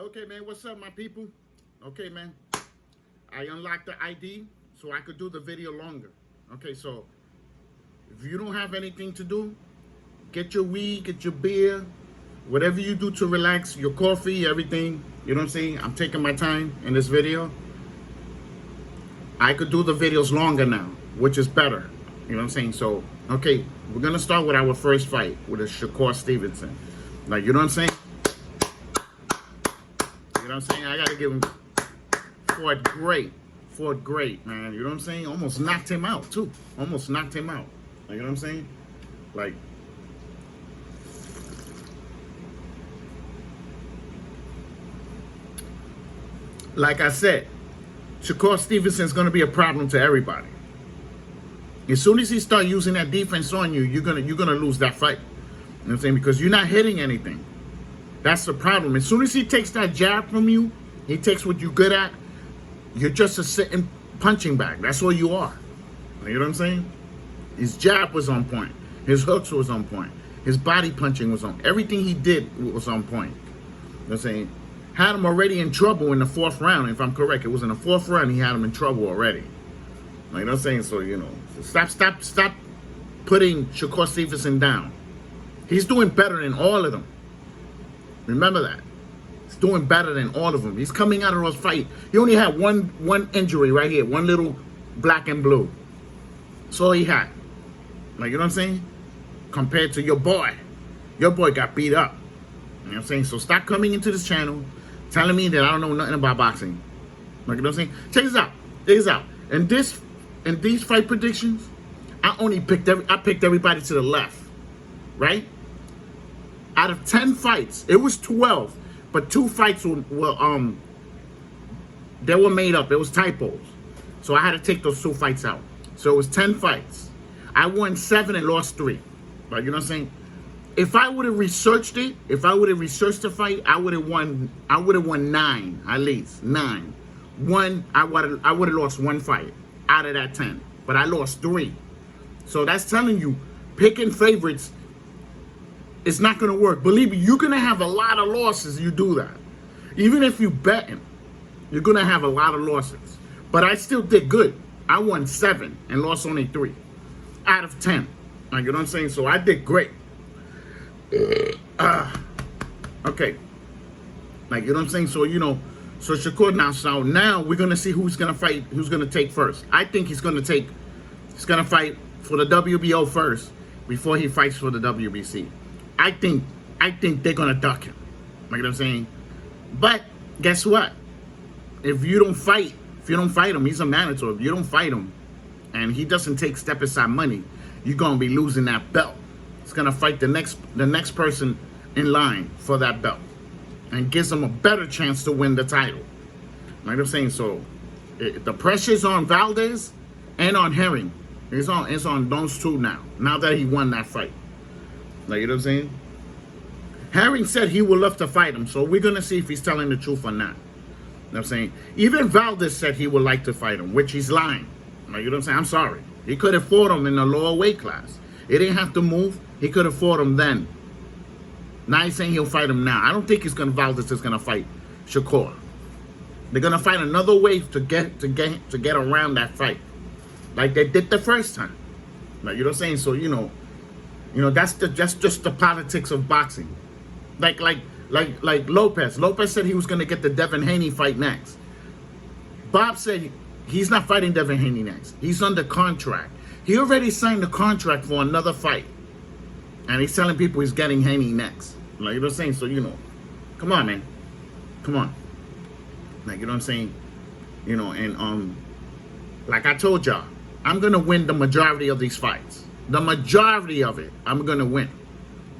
Okay, man, what's up, my people? Okay, man, I unlocked the ID so I could do the video longer. Okay, so if you don't have anything to do, get your weed, get your beer, whatever you do to relax, your coffee, everything. You know what I'm saying? I'm taking my time in this video. I could do the videos longer now, which is better. You know what I'm saying? So, okay, we're going to start with our first fight with a Shakar Stevenson. Like, you know what I'm saying? You know what I'm saying? I got to give him fought great, man. You know what I'm saying? Almost knocked him out, too. Almost knocked him out. Like, you know what I'm saying? Like I said, Shakar Stevenson is going to be a problem to everybody. As soon as he start using that defense on you, you're gonna lose that fight. You know what I'm saying? Because you're not hitting anything. That's the problem. As soon as he takes that jab from you, he takes what you're good at, you're just a sitting punching bag. That's all you are. You know what I'm saying? His jab was on point. His hooks was on point. His body punching was on. Everything he did was on point. You know what I'm saying? Had him already in trouble in the 4th round, if I'm correct. It was in the 4th round he had him in trouble already. Like, you know what I'm saying? So, you know, stop putting Shakar Stevenson down. He's doing better than all of them. Remember that. He's doing better than all of them. He's coming out of those fights. He only had one injury right here. One little black and blue. That's all he had. Like, you know what I'm saying? Compared to your boy. Your boy got beat up. You know what I'm saying? So stop coming into this channel telling me that I don't know nothing about boxing. Like, you know what I'm saying? Check this out. Check this out. In these fight predictions, I picked everybody to the left. Right? Out of 10 fights, it was 12, but 2 fights were they were made up. It was typos. So I had to take those 2 fights out. So it was 10 fights. I won 7 and lost 3. Like, you know what I'm saying? If I would have researched it, if I would have researched the fight, I would have won 9, at least 9. I would have lost 1 fight out of that 10, but I lost 3. So that's telling you, picking favorites, it's not going to work. Believe me, you're going to have a lot of losses if you do that. Even if you bet him, you're going to have a lot of losses. But I still did good. I won 7 and lost only 3 out of 10. Like, you know what I'm saying? So I did great. Okay. Like, you know what I'm saying? So, you know, so Shakar now we're going to see who's going to fight, who's going to take first. I think he's going to fight for the WBO first before he fights for the WBC. I think they're going to duck him. Like, you know what I'm saying? But guess what? If you don't fight him, he's a mandatory. If you don't fight him and he doesn't take step aside money, you're going to be losing that belt. He's going to fight the next person in line for that belt and gives him a better chance to win the title. Like I'm saying, so the pressure's on Valdez and on Herring. It's on those 2 now that he won that fight. Like, you know what I'm saying? Herring said he would love to fight him, so we're going to see if he's telling the truth or not. You know what I'm saying? Even Valdez said he would like to fight him, which he's lying. Like, you know what I'm saying? I'm sorry. He could have fought him in the lower weight class. He didn't have to move. He could have fought him then. Now he's saying he'll fight him now. I don't think Valdez is going to fight Shakar. They're going to find another way to get around that fight, like they did the first time. Like, you know what I'm saying? So, you know, that's just the politics of boxing. Like Lopez. Lopez said he was going to get the Devin Haney fight next. Bob said he's not fighting Devin Haney next. He's under contract. He already signed the contract for another fight. And he's telling people he's getting Haney next. Like, you know what I'm saying? So, you know, come on, man. Come on. Like, you know what I'm saying? You know, and like I told y'all, I'm going to win the majority of these fights. The majority of it, I'm going to win.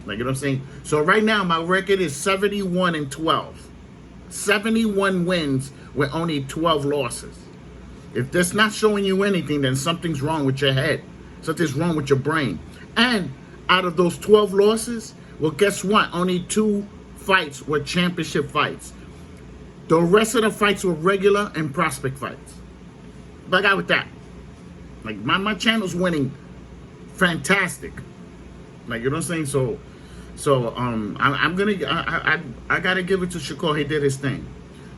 Like, you know what I'm saying? So right now, my record is 71 and 12. 71 wins with only 12 losses. If that's not showing you anything, then something's wrong with your head. Something's wrong with your brain. And out of those 12 losses, well, guess what? Only 2 fights were championship fights. The rest of the fights were regular and prospect fights. But I got with that. Like, my channel's winning fantastic. Like, you know what I'm saying? So I gotta give it to Shakur. He did his thing.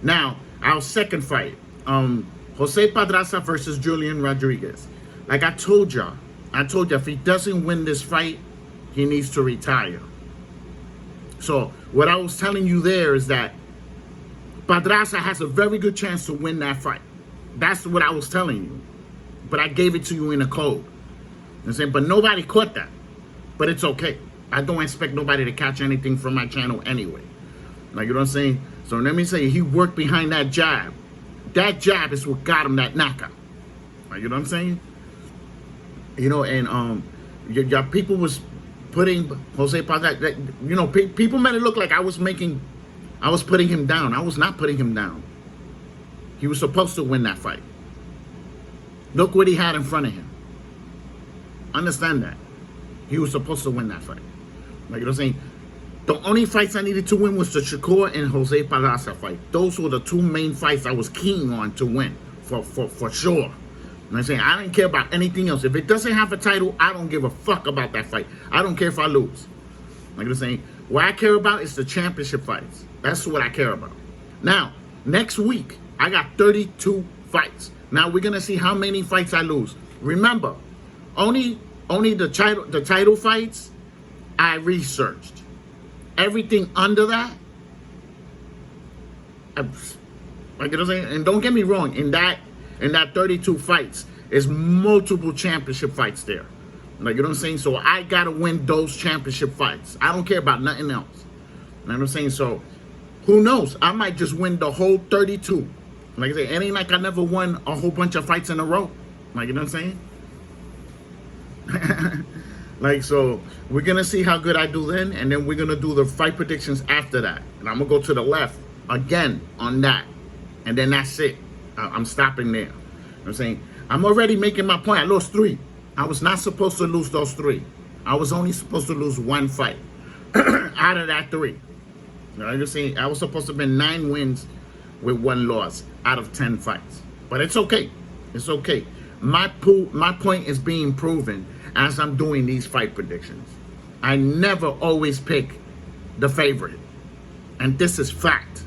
Now our second fight, Jose Pedrazza versus Julian Rodriguez. Like I told y'all, if he doesn't win this fight, he needs to retire. So what I was telling you there is that Pedrazza has a very good chance to win that fight. That's what I was telling you. But I gave it to you in a code. You know what I'm saying? But nobody caught that. But it's okay. I don't expect nobody to catch anything from my channel anyway. Like, you know what I'm saying? So let me say, he worked behind that jab. That jab is what got him that knockout. Like, you know what I'm saying? You know, and your people was putting Jose Pedrazza, you know, people made it look like I was putting him down. I was not putting him down. He was supposed to win that fight. Look what he had in front of him. Understand that. He was supposed to win that fight. Like, you know what I'm saying? The only fights I needed to win was the Shakur and Jose Pedrazza fight. Those were the two main fights I was keen on to win, for sure. You know what I'm saying? I didn't care about anything else. If it doesn't have a title, I don't give a fuck about that fight. I don't care if I lose. Like I'm saying, what I care about is the championship fights. That's what I care about. Now, next week, I got 32 fights. Now, we're going to see how many fights I lose. Remember, only the title fights, I researched. Everything under that, like, you know what I'm saying? And don't get me wrong, in that 32 fights, is multiple championship fights there. Like, you know what I'm saying? So I gotta win those championship fights. I don't care about nothing else. You know what I'm saying? So who knows? I might just win the whole 32. Like I say, it ain't like I never won a whole bunch of fights in a row. Like, you know what I'm saying? Like, so we're gonna see how good I do then, and then we're gonna do the fight predictions after that. And I'm gonna go to the left again on that. And then that's it. I'm stopping there. You know what I'm saying? I'm already making my point. I lost 3. I was not supposed to lose those 3. I was only supposed to lose 1 fight out of that 3. You know what I'm saying? I was supposed to have been 9 wins with 1 loss out of 10 fights. But it's okay. It's okay. My point is being proven as I'm doing these fight predictions. I never always pick the favorite. And this is fact.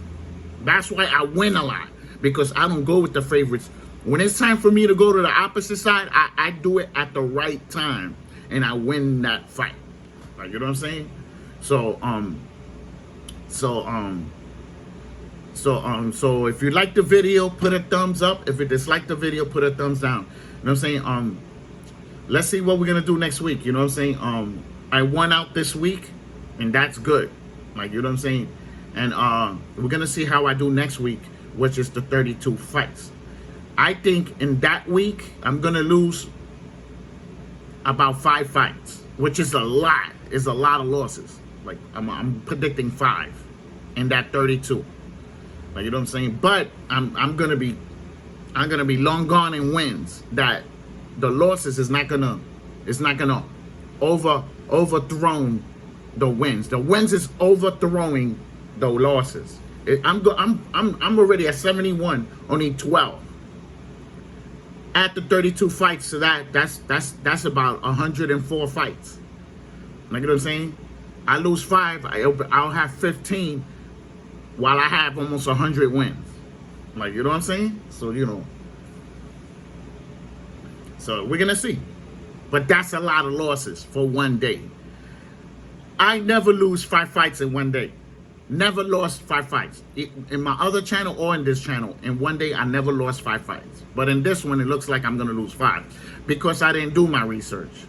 That's why I win a lot. Because I don't go with the favorites. When it's time for me to go to the opposite side, I do it at the right time. And I win that fight. Like, you know what I'm saying? So if you like the video, put a thumbs up. If you dislike the video, put a thumbs down. You know what I'm saying? Let's see what we're gonna do next week. You know what I'm saying? I won out this week, and that's good. Like, you know what I'm saying? And we're gonna see how I do next week, which is the 32 fights. I think in that week I'm gonna lose about 5 fights, which is a lot. It's a lot of losses. Like, I'm predicting 5 in that 32. Like, you know what I'm saying? But I'm gonna be long gone in wins. That the losses is not gonna overthrow the wins. The wins is overthrowing the losses. I'm already at 71, only 12. At the 32 fights, so that's about 104 fights. Like, you know what I'm saying? I lose 5, I'll have 15, while I have almost 100 wins. Like, you know what I'm saying? So, you know. So we're gonna see. But that's a lot of losses for one day. I never lose 5 fights in one day. Never lost 5 fights. In my other channel or in this channel, in one day I never lost 5 fights. But in this one, it looks like I'm gonna lose 5 because I didn't do my research.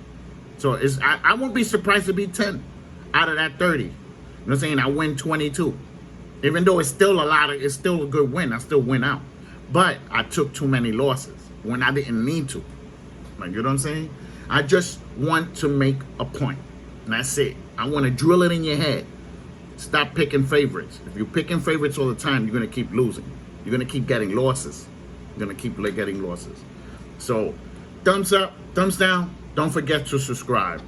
So I won't be surprised to be 10 out of that 30. You know what I'm saying? I win 22. Even though it's still it's still a good win. I still win out. But I took too many losses when I didn't need to. Like, you know what I'm saying? I just want to make a point. And that's it. I want to drill it in your head. Stop picking favorites. If you're picking favorites all the time, you're going to keep losing. You're going to keep getting losses. You're going to keep getting losses. So, thumbs up, thumbs down. Don't forget to subscribe.